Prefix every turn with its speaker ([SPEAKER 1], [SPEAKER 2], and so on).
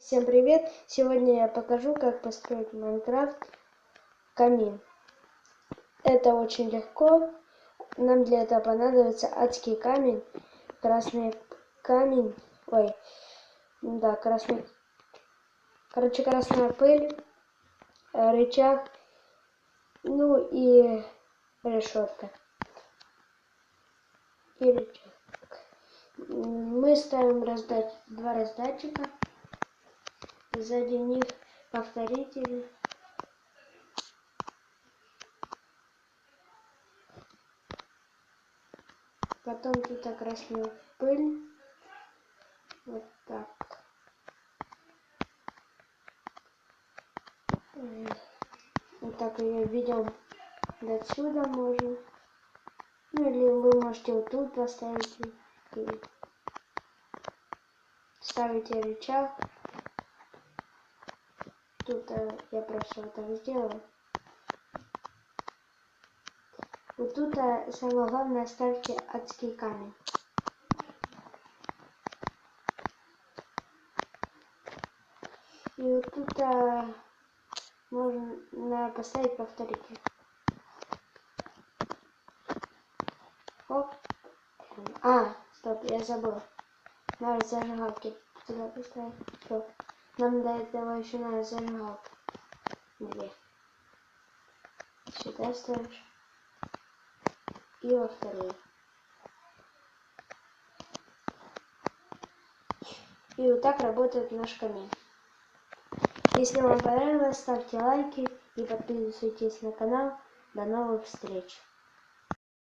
[SPEAKER 1] Всем привет! Сегодня я покажу, как построить в Майнкрафт камин. Это очень легко. Нам для этого понадобится адский камень, красный камень, красная пыль, рычаг, ну и решетка. И рычаг. Мы ставим два раздатчика. Сзади них повторители. Потом тут красную пыль. Вот так. Вот так ее ведем до отсюда можно. Ну или вы можете вот тут поставить и ставите рычаг. Тут я просто вот так сделаю. Вот тут самое главное, ставьте адский камень. И вот тут можно поставить повторитель. Оп. Стоп, я забыл. Надо зажигалки сюда поставить. Все. Нам до этого еще надо зажигалку. Две. Сюда ставишь. И во вторую. И вот так работает наш камин. Если вам понравилось, ставьте лайки и подписывайтесь на канал. До новых встреч!